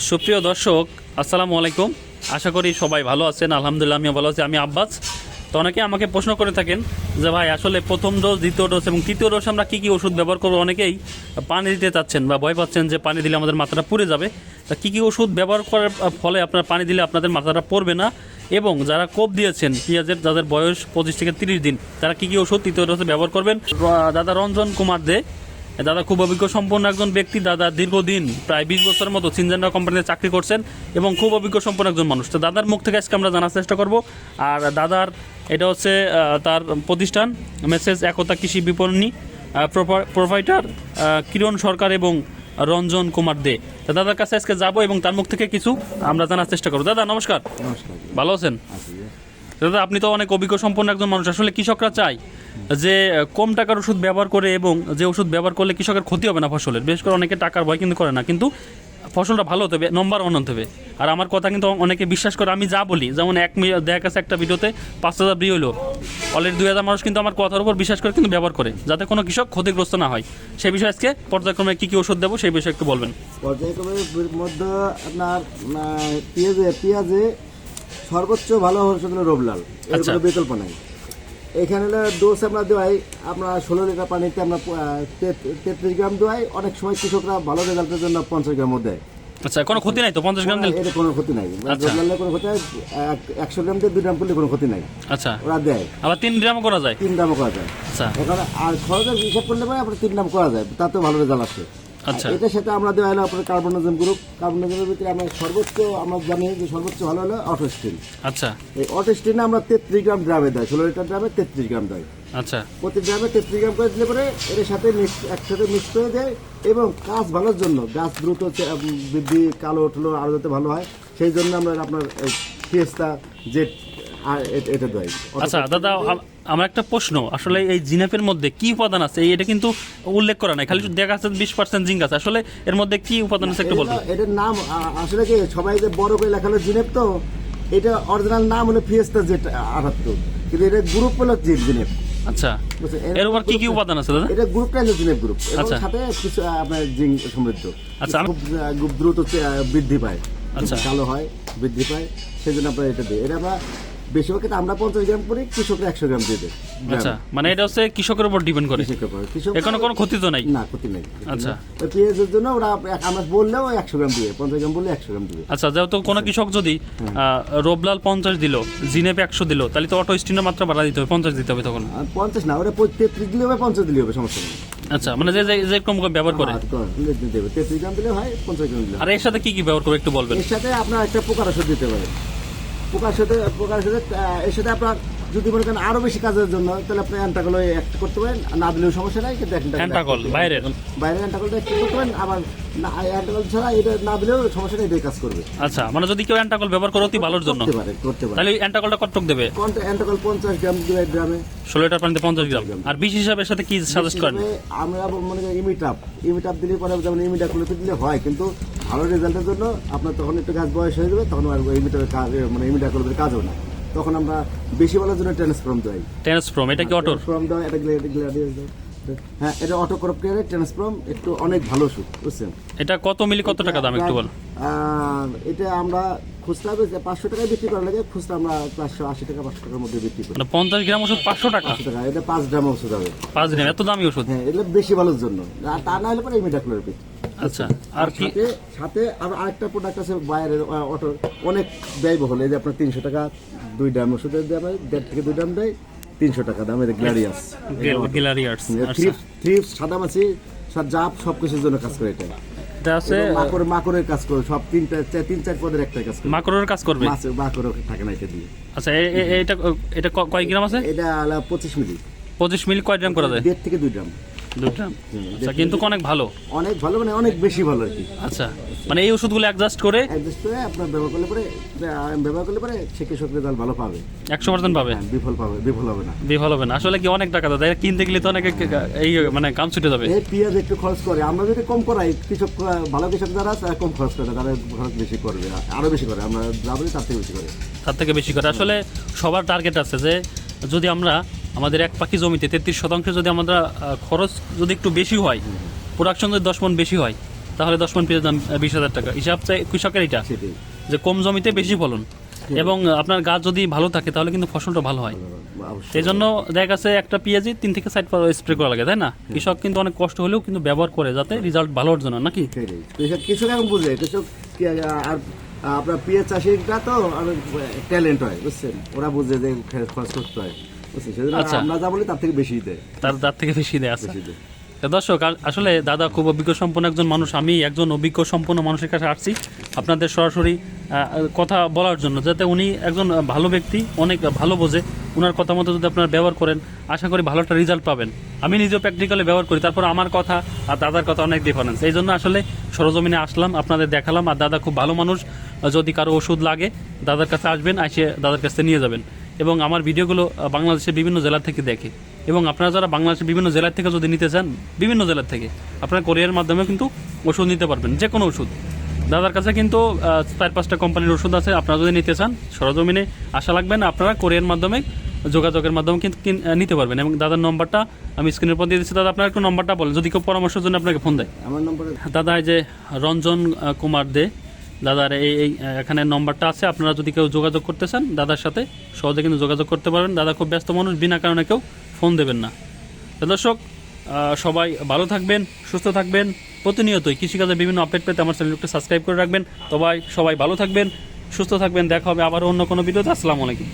সুপ্রিয় দর্শক, আসসালামু আলাইকুম। আশা করি সবাই ভালো আছেন। আলহামদুলিল্লাহ আমিও ভালো আছি। আমি আব্বাস। তো অনেকে আমাকে প্রশ্ন করে থাকেন যে ভাই আসলে প্রথম ডোজ, দ্বিতীয় ডোজ এবং তৃতীয় ডোজ আমরা কী কী ওষুধ ব্যবহার করবো। অনেকেই পানি দিতে চাচ্ছেন বা ভয় পাচ্ছেন যে পানি দিলে আমাদের মাথাটা পুড়ে যাবে। তা কী কী ওষুধ ব্যবহার করার ফলে আপনার পানি দিলে আপনাদের মাথাটা পড়বে না, এবং যারা কোপ দিয়েছেন পেঁয়াজের, যাদের বয়স 25 থেকে 30 দিন, তারা কী কী ওষুধ তৃতীয় ডোজে ব্যবহার করবেন। দাদা রঞ্জন কুমার দে, দাদা খুব অভিজ্ঞ সম্পন্ন একজন ব্যক্তি। দাদা দীর্ঘদিন প্রায় 20 বছরের মতো সিনজেন্ডা কোম্পানিতে চাকরি করছেন এবং খুব অভিজ্ঞ সম্পন্ন একজন মানুষ। তো দাদার মুখ থেকে আজকে আমরা জানার চেষ্টা করব। আর দাদার এটা হচ্ছে তার প্রতিষ্ঠান মেসেজ একতা কৃষি বিপণনী, প্রোভাইডার কিরণ সরকার এবং রঞ্জন কুমার দে। তো দাদার কাছে আজকে যাবো এবং তার মুখ থেকে কিছু আমরা জানার চেষ্টা করবো। দাদা নমস্কার। নমস্কার। ভালো আছেন? দাদা আপনি তো অনেক অভিজ্ঞ সম্পন্ন একজন মানুষ। আসলে কৃষকরা চায় যে কম টাকার ওষুধ ব্যবহার করে এবং যে ওষুধ ব্যবহার করলে কৃষকের ক্ষতি হবে না ফসলের। বিশেষ করে অনেকে টাকার ভয় কিন্তু করে না, কিন্তু ফসলটা ভালো হতে হবে, নম্বর 1 হতে হবে। আর আমার কথা কিন্তু অনেকে বিশ্বাস করে। আমি যা বলি, যেমন দেখা গেছে একটা ভিডিওতে 5000 ব্রি হলো, অলরেডি 2000 মানুষ কিন্তু আমার কথার উপর বিশ্বাস করে কিন্তু ব্যবহার করে, যাতে কোনো কৃষক ক্ষতিগ্রস্ত না হয়। সেই বিষয়ে আজকে পর্যায়ক্রমে কী কী ওষুধ দেবো সেই বিষয়ে একটু বলবেন। পর্যায়ক্রমের মধ্যে আপনার পেঁয়াজে সর্বোচ্চ ভালো ওষুধ হলো রোবলাল, এর আচ্ছা। কোনো বিকল্প নাই। এখানে ডোজ আমরা দেওয়াই আপনার 16 লিটার পানিতে আমরা 33 গ্রাম দেওয়াই। অনেক সময় কৃষকরা ভালো রেজাল্টের জন্য 50 গ্রামও দেয়। আচ্ছা, কোনো ক্ষতি নাই তো 50 গ্রাম দিলে? এটা কোনো ক্ষতি নাই। আচ্ছা। রোবলালের কোনো ক্ষতি নাই। 100 গ্রাম দিয়ে 2 গ্রাম করলে কোনো ক্ষতি নাই। আচ্ছা, ওরা দেয়। আবার 3 গ্রামও করা যায়? 3 গ্রামও করা যায়। আচ্ছা এখন আর খরচের হিসাব করলে পরে আপনার 3 গ্রাম করা যায়, তাতেও ভালো রেজাল্ট আসে। আচ্ছা। এটার সাথে আমরা দেওয়া হলো আপনার কার্বনোজেন গ্রুপ। কার্বনোজেনের ভিতরে আমরা সর্বোচ্চ আমরা জানি যে সর্বোচ্চ ভালো হলো অটোস্টিন। আচ্ছা এই অটোস্টিনে আমরা 33 গ্রাম ড্রামে দেয়, 16 লিটার ড্রামে 33 গ্রাম দেয়। আচ্ছা প্রতি ড্রামে 33 গ্রাম করে দিলে পরে এর সাথে একসাথে মিক্স করে দেয়, এবং কাজ ভালোর জন্য, গাছ দ্রুত বৃদ্ধি, কালো উঠলো আরও যাতে ভালো হয়, সেই জন্য আমরা আপনার ফিয়েস্তা জেট এটা দেয়। আচ্ছা দাদা, আমার একটা প্রশ্ন, আসলে এই জিনেপের মধ্যে কি উপাদান আছে এটা কিন্তু উল্লেখ করা নাই, খালি দেখা যাচ্ছে 20% জিঙ্ক আছে। আসলে এর মধ্যে কি উপাদান আছে একটু বলবেন? এটার নাম আসলে কি সবাই যে বড় করে লেখা হলো জিনেপ, তো এটা অরিজিনাল নাম হলো ফিয়েস্তা জেট 78, কিন্তু এটা গ্রুপ হলো জিনেপ। আচ্ছা, এর উপর কি কি উপাদান আছে দাদা? এটা গ্রুপটা হলো জিনেপ গ্রুপ, এবং আচ্ছা। সাথে কিছু আপনার জিঙ্ক সমৃদ্ধ। আচ্ছা, খুব দ্রুত বৃদ্ধি পায়, আচ্ছা। ভালো হয়, বৃদ্ধি পায়, সেই জন্য আপনার এটা দিই। এটা আমরা বেশিরভাগ ক্ষেত্রে আমরা 50 গ্রাম করি, কৃষকরা 100 গ্রাম দিয়ে দেয়। আচ্ছা, মানে এটা হচ্ছে কৃষকের উপর ডিপেন্ড করে, এখানে কোনো ক্ষতি তো নাই? না, ক্ষতি নেই। আচ্ছা। পেঁয়াজের জন্য ওরা আমরা বললেও 100 গ্রাম দিবে, 50 গ্রাম বললে 100 গ্রাম দিবে। আচ্ছা, যেহেতু কোনো কৃষক যদি রোবলাল 50 দিল, জিনেপ 100 দিল, তাহলে তো অটো স্টিনের মাত্রা বাড়া দিতে হবে, 50 দিতে হবে তখন? 50 না, ওরা 33 দিলে হবে, 50 দিলে হবে, সমস্যা নেই। আচ্ছা, মানে যে যেরকম ব্যবহার করে দেবে 33 গ্রাম দিলে হয়, 50 গ্রাম দিলে। আর এর সাথে কি কি ব্যবহার করে একটু বলবেন? এর সাথে আপনার একটা পোকার ওষুধ দিতে পারে। পোকার সাথে এর সাথে আপনার যদি মনে করেন আরো বেশি কাজের জন্য, তাহলে আপনি অ্যান্টাকল অ্যাক্ট করতে পারেন, না দিলেও সমস্যা নাই, কিন্তু অ্যান্টাকল বাইরের অ্যান্টাকলটা অ্যাক্ট করতে পারেন। আবার অ্যান্টাকল ছাড়া এটা না দিলেও সমস্যা নেই, এটাই কাজ করবে। আচ্ছা, মানে যদি কেউ অ্যান্টাকল ব্যবহার করে অতি ভালোর জন্য, করতে পারে। তাহলে অ্যান্টাকলটা কতটুক দেবে? অ্যান্টাকল 50 গ্রাম দিবে গ্রামে, 16 লিটার পানিতে 50 গ্রাম। আর বিষ হিসাবের সাথে কি সাজেস্ট করেন? আমরা মনে করি ইমিটাপ দিলে পরে, যেমন ইমিডাক্লোপিড দিলে হয়, কিন্তু ভালো রেজাল্টের জন্য আপনার তখন একটু গাছ বয়স হয়ে যাবে, তখন আর ইমিটাপের কাজ, মানে ইমিডাক্লোপিডের কাজও না, তখন আমরা বেশি ভালোর জন্য ট্রান্সফর্ম দেয়। ট্রান্সফর্ম, এটা কি অটো? ট্রান্সফর্ম দেয়, এটা গ্লাডিয়াস দেয়। হ্যাঁ, এটা অটো ক্রপ কেয়ারে ট্রান্সফর্ম একটু অনেক ভালো ওষুধ, বুঝছেন? এটা কত মিলি, কত টাকা দাম একটু বল? এটা আমরা খুচরা 500 টাকায় বিক্রি করা লাগে, খুচরা আমরা 480 টাকা 500 টাকার মধ্যে বিক্রি করি। মানে 50 গ্রাম ওষুধ 500 টাকা? 500 টাকা, এটা 5 গ্রাম ওষুধ হবে। 5 গ্রাম এত দামি ওষুধ? হ্যাঁ, এটা বেশি ভালোর জন্য, আর তা না হলে পরে ইমিডাক্লোপিড। আচ্ছা, আর কি সাথে আরেকটা প্রোডাক্ট আছে বাইরের অটো, অনেক ব্যয়বহুল। এই যে আপনার 300 টাকা 2 গ্রাম ওষুধের দাম, 1.5 থেকে 2 গ্রাম দেয়, 300 টাকা দাম। এটা গ্লাডিয়াস, থ্রিপস, সাদামাছি, জাপ সবকিছুর জন্য কাজ করে। এটা আছে মাকড়ের কাজ করে, সব 3-4 পদের একটা কাজ করে, মাকড়ের কাজ করবে। মাকড় থাকে না এটা দিয়ে। আচ্ছা, এটা কয় গ্রাম আছে? এটা 25 মিলি। 25 মিলি কয় গ্রাম করা যায়? 1.5 থেকে 2 গ্রাম। 2 গ্রাম। আচ্ছা, কিন্তু অনেক ভালো, অনেক ভালো, মানে অনেক বেশি ভালো আর কি। আচ্ছা, মানে এই ওষুধগুলো অ্যাডজাস্ট করে আপনার ব্যবহার করলে পরে সে কৃষক রেজাল্ট ভালো পাবে, 100% পাবে, বিফল হবে না। বিফল হবে না। আসলে কি অনেক টাকা দাদা, কিনতে গেলে তো অনেক এই মানে কাম ছুটে যাবে। এই পেঁয়াজ একটু খরচ করে, আমরা যদি কম করাই, কৃষক ভালো কৃষক যারা আছে কম খরচ করে, তারা খরচ বেশি করবে, আরো বেশি করে। আমরা যা বলি তার থেকে বেশি করে, আসলে সবার টার্গেট আছে যে যদি আমরা আমাদের এক পাখি জমিতে 33% যদি আমরা খরচ যদি একটু বেশি হয়, প্রোডাকশন যদি 10 মণ বেশি হয়, তাহলে 10 মন পেঁয়াজের দাম 20,000 টাকা। হিসাব চাই কৃষকের এটা সেটাই যে কম জমিতে বেশি ফলন, এবং আপনার গাছ যদি ভালো থাকে তাহলে কিন্তু ফসলটা ভালো হয়। অবশ্যই এই জন্য দেখা গেছে একটা পেঁয়াজই 3 থেকে 4 বার স্প্রে করা লাগে, তাই না? কৃষক কিন্তু অনেক কষ্ট হলেও কিন্তু ব্যবহার করে যাতে রেজাল্ট ভালো অর্জন হয়, নাকি? সেটাই। কৃষক এখন বুঝে, কৃষক আর আপনার পেঁয়াজ চাষিরা তো অনেক ট্যালেন্ট হয়, বুঝছেন, ওরা বুঝে যে খরচ করতে হয়, বুঝছেন, সেজন্য আচ্ছা। আমরা যা বলি তার থেকে বেশি দেয়, তার থেকে বেশি দেয় আছে। বেশি দেয়। তো দর্শক, আসলে দাদা খুব অভিজ্ঞ সম্পন্ন একজন মানুষ। আমি একজন অভিজ্ঞ সম্পন্ন মানুষের কাছে আসছি আপনাদের সরাসরি কথা বলার জন্য, যাতে উনি একজন ভালো ব্যক্তি, অনেক ভালো বোঝে। ওনার কথা মতো যদি আপনারা ব্যবহার করেন, আশা করি ভালো একটা রেজাল্ট পাবেন। আমি নিজেও প্র্যাকটিক্যালি ব্যবহার করি, তারপর আমার কথা আর দাদার কথা অনেক ডিফারেন্স। এই জন্য আসলে সরজমিনে আসলাম, আপনাদের দেখালাম। আর দাদা খুব ভালো মানুষ, যদি কারো ওষুধ লাগে দাদার কাছে আসবেন, এসে দাদার কাছে নিয়ে যাবেন। এবং আমার ভিডিওগুলো বাংলাদেশের বিভিন্ন জেলা থেকে দেখে, এবং আপনারা যারা বাংলাদেশের বিভিন্ন জেলার থেকে যদি নিতে চান, বিভিন্ন জেলার থেকে আপনারা কোরিয়ার মাধ্যমে কিন্তু ওষুধ নিতে পারবেন, যে কোনো ওষুধ। দাদার কাছে কিন্তু 4-5টা কোম্পানির ওষুধ আছে। আপনারা যদি নিতে চান সরজমিনে আসা লাগবে না, আপনারা কোরিয়ার মাধ্যমে যোগাযোগের মাধ্যমে কিন্তু নিতে পারবেন। এবং দাদার নম্বরটা আমি স্ক্রিনের উপর দিয়ে দিচ্ছি। দাদা, আপনার একটু নম্বরটা বলেন, যদি কেউ পরামর্শের জন্য আপনাকে ফোন দেয়। আমার নম্বরে দাদা এই যে রঞ্জন কুমার দে, দাদার এই এখানে নম্বরটা আছে। আপনারা যদি কেউ যোগাযোগ করতে চান দাদার সাথে, সহজে কিন্তু যোগাযোগ করতে পারবেন। দাদা খুব ব্যস্ত মানুষ, বিনা কারণে কেউ ফোন দেবেন না। তো দর্শক, সবাই ভালো থাকবেন, সুস্থ থাকবেন। প্রতিনিয়তই কৃষিকাজের বিভিন্ন আপডেট পেতে আমার চ্যানেলকে সাবস্ক্রাইব করে রাখবেন। সবাই ভালো থাকবেন, সুস্থ থাকবেন। দেখা হবে আবার অন্য কোনো ভিডিওতে। আসসালামু আলাইকুম।